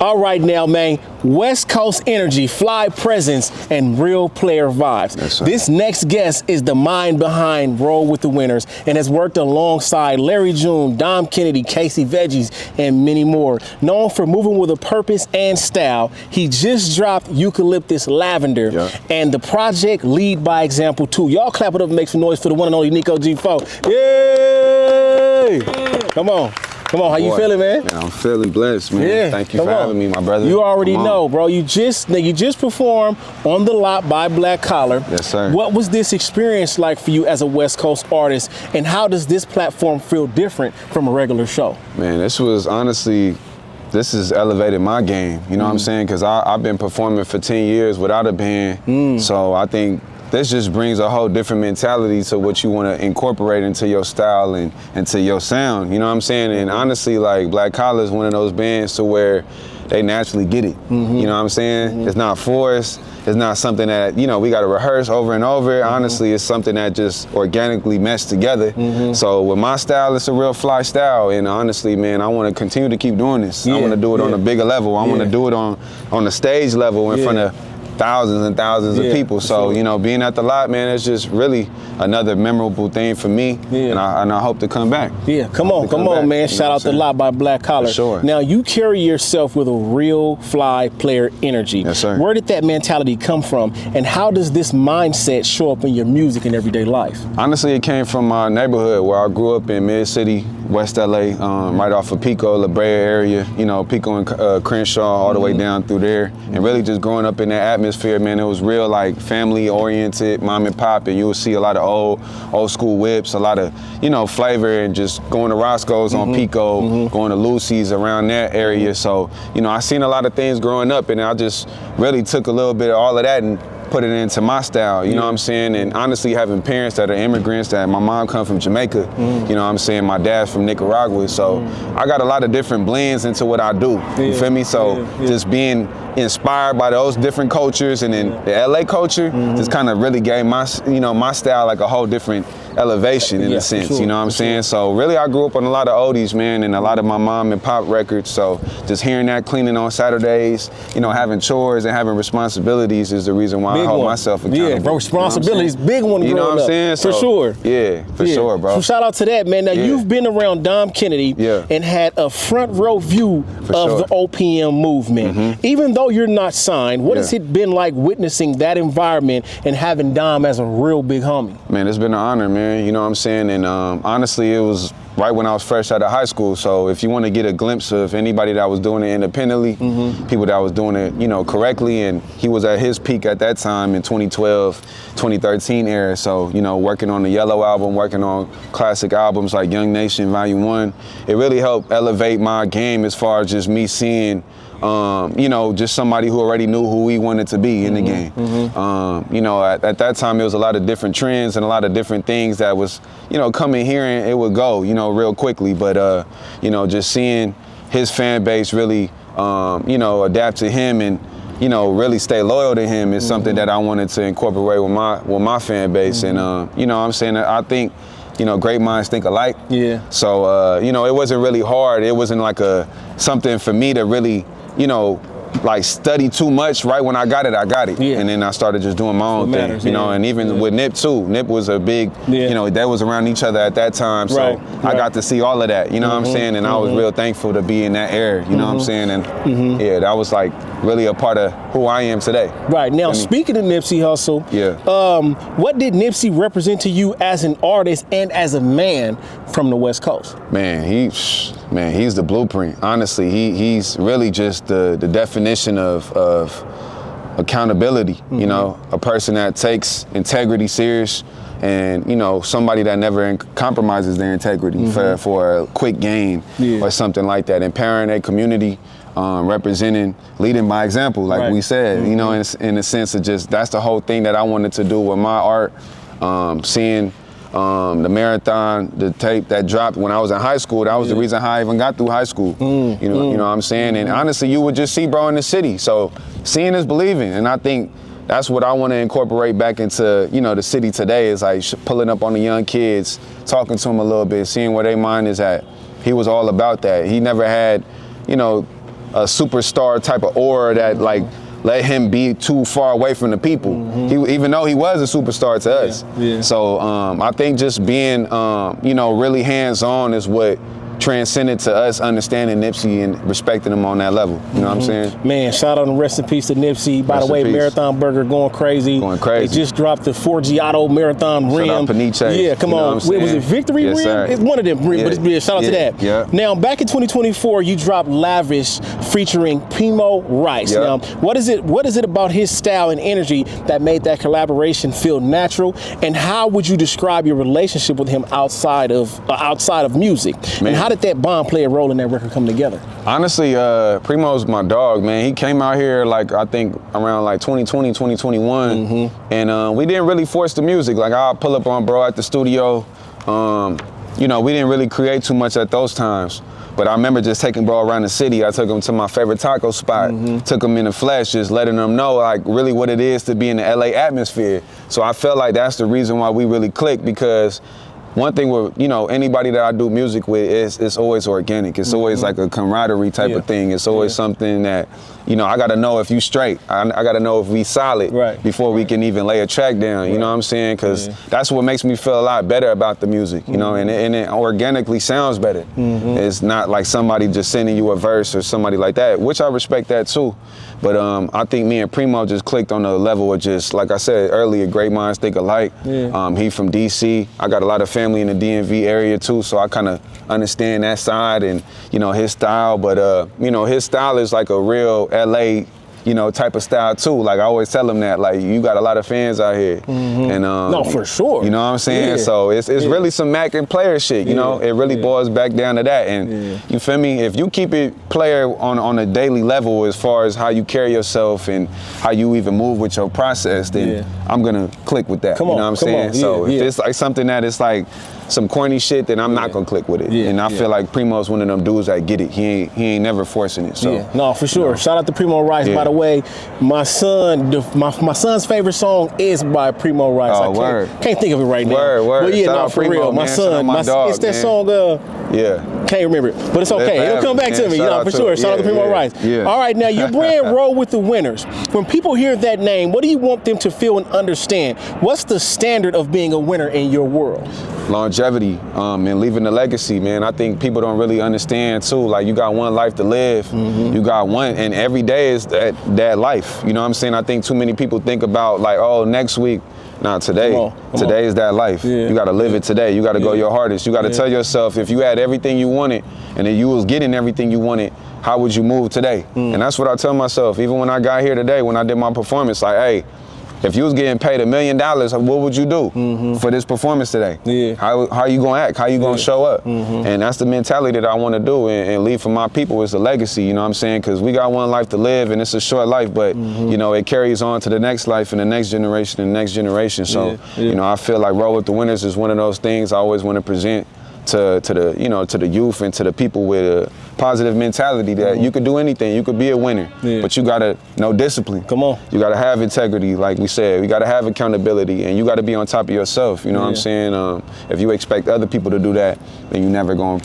All right now, man. West Coast energy, fly presence, and real player vibes. Yes, sir. This next guest is the mind behind Roll with the Winners and has worked alongside Larry June, Dom Kennedy, Casey Veggies, and many more. Known for moving with a purpose and style, he just dropped Eucalyptus Lavender and the project Lead by Example 2. Y'all clap it up and make some noise for the one and only Niko G4. Yay! Come on. Come on, how you feeling, man? Yeah, I'm feeling blessed, man. Yeah, Thank you for having me, my brother. You already know, bro. You just performed On the Lot by Black Collar. Yes, sir. What was this experience like for you as a West Coast artist, and how does this platform feel different from a regular show? Man, this has elevated my game. You know what I'm saying? Because I've been performing for 10 years without a band. So I think this just brings a whole different mentality to what you want to incorporate into your style and into your sound. You know what I'm saying? And honestly, like, Black Collar is one of those bands to where they naturally get it. You know what I'm saying? It's not forced. It's not something that, you know, we got to rehearse over and over. Honestly, it's something that just organically meshed together. So with my style, it's a real fly style. And honestly, man, I want to continue to keep doing this. I want to do it on a bigger level. I want to do it on the stage level in front of thousands and thousands of people. So, you know, being at the lot, man, it's just really another memorable thing for me. And I hope to come back. Come on, man. Shout out the Lot by Black Collar. For sure. Now, you carry yourself with a real fly player energy. Yes, sir. Where did that mentality come from, and how does this mindset show up in your music and everyday life? Honestly, it came from my neighborhood where I grew up in Mid-City, West LA, right off of Pico, La Brea area, you know, Pico and Crenshaw, all the way down through there. And really just growing up in that atmosphere, man, it was real like family oriented, mom and pop, and you would see a lot of old school whips, a lot of, you know, flavor, and just going to Roscoe's on Pico, going to Lucy's around that area. So, you know, I seen a lot of things growing up, and I just really took a little bit of all of that and put it into my style, you know what I'm saying? And honestly, having parents that are immigrants, that my mom come from Jamaica, you know what I'm saying? My dad's from Nicaragua, so I got a lot of different blends into what I do, you feel me? So just being inspired by those different cultures, and then the LA culture just kind of really gave my, you know, my style like a whole different elevation in a sense, you know what I'm saying? So really I grew up on a lot of oldies, man, and a lot of my mom and pop records. So just hearing that, cleaning on Saturdays, you know, having chores and having responsibilities is the reason why I hold myself accountable. Yeah, bro, responsibilities, you know big one. You know what I'm saying? For sure. Yeah, for sure, bro. So shout out to that, man. Now you've been around Dom Kennedy and had a front row view of the OPM movement. Even though you're not signed, what has it been like witnessing that environment and having Dom as a real big homie? Man, it's been an honor, man. You know what I'm saying? And honestly, it was right when I was fresh out of high school. So if you want to get a glimpse of anybody that was doing it independently, people that was doing it, you know, correctly, and he was at his peak at that time in 2012, 2013 era. So, you know, working on the Yellow album, working on classic albums like Young Nation Volume 1, it really helped elevate my game as far as just me seeing you know, just somebody who already knew who we wanted to be in the game. You know, at that time, it was a lot of different trends and a lot of different things that was, you know, coming here and it would go, you know, real quickly. But, you know, just seeing his fan base really, you know, adapt to him and, you know, really stay loyal to him is something that I wanted to incorporate with my fan base. And, you know what I'm saying? I think, you know, great minds think alike. So, you know, it wasn't really hard. It wasn't like something for me to really, you know, like study too much. Right when I got it, and then I started just doing my own thing, you know. And even with Nip too, Nip was a big, you know, they was around each other at that time, so I got to see all of that, you know what I'm saying, and I was real thankful to be in that era, you know what I'm saying, and yeah, that was like really a part of who I am today. Right, now speaking of Nipsey Hussle, what did Nipsey represent to you as an artist and as a man from the West Coast? Man, he's the blueprint. Honestly, he's really just the definition of accountability. You know, a person that takes integrity serious, and you know, somebody that never compromises their integrity for a quick gain or something like that. Empowering a community, representing, leading by example, like we said. You know, in a sense of just that's the whole thing that I wanted to do with my art. Seeing the marathon, the tape that dropped when I was in high school, that was the reason how I even got through high school. You know what I'm saying? And honestly, you would just see bro in the city. So seeing is believing. And I think that's what I want to incorporate back into, you know, the city today, is like pulling up on the young kids, talking to them a little bit, seeing where their mind is at. He was all about that. He never had, you know, superstar type of aura that like let him be too far away from the people. Even though he was a superstar to us. Yeah. So I think just being, you know, really hands-on is what transcended to us understanding Nipsey and respecting him on that level. You know what I'm saying? Man, shout out and rest in peace to Nipsey. By the way, Marathon Burger going crazy. Going crazy. They just dropped the Forgiato Marathon Rim. Shout out Paniche. Yeah, come on. Was it Victory Yes, Rim? sir. It's one of them Rim, Yeah. but it's yeah, shout out to that. Yeah. Now, back in 2024, you dropped Lavish featuring Primo Rice. Yeah. Now, what is it about his style and energy that made that collaboration feel natural? And how would you describe your relationship with him outside of music? Man. And how did that bond play a role in that record come together? Honestly, Primo's my dog, man. He came out here like I think around like 2020, 2021, and we didn't really force the music. Like I'll pull up on bro at the studio. You know, we didn't really create too much at those times. But I remember just taking bro around the city. I took him to my favorite taco spot, took him in the flesh, just letting them know like really what it is to be in the LA atmosphere. So I felt like that's the reason why we really clicked, because one thing with, you know, anybody that I do music with is it's always organic. It's always like a camaraderie type of thing. It's always something that, you know, I got to know if you straight. I got to know if we solid before we can even lay a track down. You know what I'm saying? Because that's what makes me feel a lot better about the music, you know, and it organically sounds better. It's not like somebody just sending you a verse or somebody like that, which I respect that too. But I think me and Primo just clicked on the level of just, like I said earlier, great minds think alike. He from DC. I got a lot of family in the DMV area too, so I kind of understand that side and, you know, his style. But, you know, his style is like a real LA, you know, type of style too. Like I always tell him that, like, you got a lot of fans out here. And no, for sure. You know what I'm saying? So it's really some Mac and player shit, you know? It really boils back down to that. And you feel me? If you keep it player on a daily level as far as how you carry yourself and how you even move with your process, then I'm gonna click with that. You know what I'm saying? So if it's like something that is like some corny shit, then I'm not gonna click with it. And I feel like Primo's one of them dudes that get it. He ain't never forcing it. So no, for sure. You know. Shout out to Primo Rice. By the way, my son's favorite song is by Primo Rice. Oh, can't think of it right now. Word. But yeah, Shout no, out for Primo, real. man. My son, dog, it's that man. song. Can't remember it, but it's okay. It'll come back to me. You know, for sure. Shout out to Primo Rice. All right, now your brand Roll with the Winners. When people hear that name, what do you want them to feel and understand? What's the standard of being a winner in your world? Longevity and leaving a legacy, man. I think people don't really understand too. Like you got one life to live. You got one, and every day is that life. You know what I'm saying? I think too many people think about like, oh, next week. Nah, today is that life. You got to live it today. You got to go your hardest. You got to tell yourself, if you had everything you wanted and then you was getting everything you wanted, how would you move today? And that's what I tell myself. Even when I got here today, when I did my performance, like, hey, if you was getting paid $1 million, what would you do for this performance today? How you gonna act? How you gonna show up? And that's the mentality that I want to do and leave for my people is a legacy. You know what I'm saying? Because we got one life to live, and it's a short life, but you know it carries on to the next life and the next generation and the next generation. So you know, I feel like Roll with the Winners is one of those things I always want to present to the, you know, to the youth and to the people with a positive mentality that you could do anything, you could be a winner, but you gotta know discipline. Come on. You gotta have integrity, like we said. You gotta have accountability, and you gotta be on top of yourself. You know what I'm saying? If you expect other people to do that, then you never gonna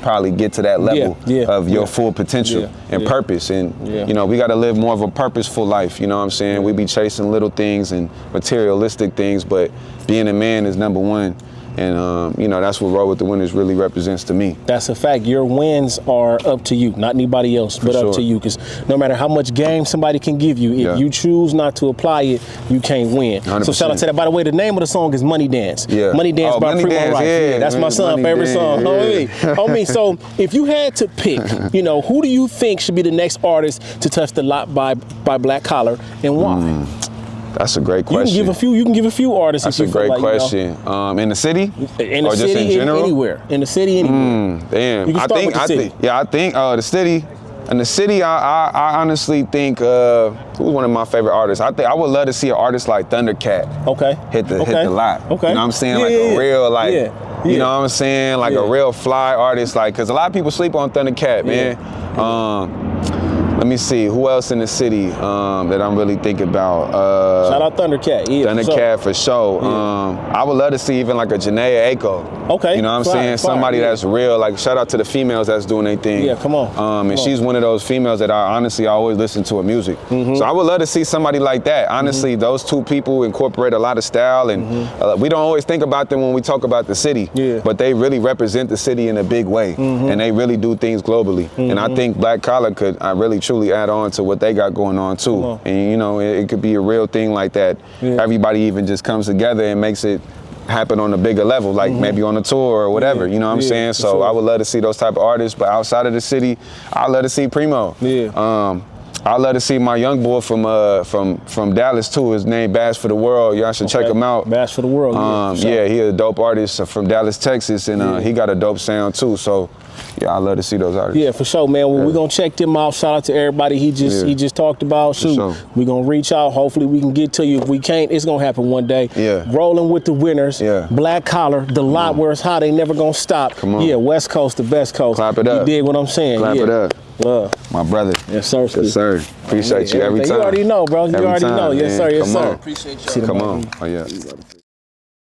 probably get to that level of your full potential and purpose. And you know, we gotta live more of a purposeful life. You know what I'm saying? We be chasing little things and materialistic things, but being a man is number one. And, you know, that's what Roll with the Winners really represents to me. That's a fact. Your wins are up to you, not anybody else, but up to you. Because no matter how much game somebody can give you, if you choose not to apply it, you can't win. 100%. So shout out to that. By the way, the name of the song is Money Dance. Money Dance by Primo Rice. That's my son's favorite song. Homie, so if you had to pick, you know, who do you think should be the next artist to touch the lot by Black Collar, and why? That's a great question. You can give a few artists. That's a great question. You know. In the city, or just in general, anywhere. In the city, anywhere. Damn. I think the city. In the city, I honestly think who's one of my favorite artists. I think I would love to see an artist like Thundercat. Hit the lot. You know what I'm saying? A real you know what I'm saying? Like a real fly artist. Like, cause a lot of people sleep on Thundercat, man. Let me see, who else in the city that I'm really thinking about? Shout out Thundercat. Yeah, Thundercat for sure. Yeah. I would love to see even like a Janaea Aiko. Okay. You know what I'm saying? Somebody that's real. Like shout out to the females that's doing their thing. Yeah, come on. And she's one of those females that I honestly always listen to her music. So I would love to see somebody like that. Honestly, those two people incorporate a lot of style, and we don't always think about them when we talk about the city. Yeah. But they really represent the city in a big way, and they really do things globally. And I think Black Collar could really truly add on to what they got going on too. And you know, it could be a real thing like that. Yeah. Everybody even just comes together and makes it happen on a bigger level, like maybe on a tour or whatever. You know what I'm saying? So I would love to see those type of artists. But outside of the city, I'd love to see Primo. Yeah. I'd love to see my young boy from Dallas too. His name Bash for the World. Y'all should check him out. Bash for the World. Yeah, he a dope artist from Dallas, Texas, and he got a dope sound too. So yeah, I love to see those artists. Yeah, for sure, man. Well, we're gonna check them out. Shout out to everybody he just talked about. Shoot, we're gonna reach out. Hopefully we can get to you. If we can't, it's gonna happen one day. Yeah. Rolling with the winners. Yeah. Black Collar, the lot where it's hot, they never gonna stop. Come on. Yeah, West Coast, the best coast. Clap it up. You dig what I'm saying? Clap it up. Love. My brother. Yes, sir. Yes, sir. Appreciate you every time. You already know, bro. You already know. Yes, sir. Yes, sir. Appreciate you. Come on. Oh, yeah.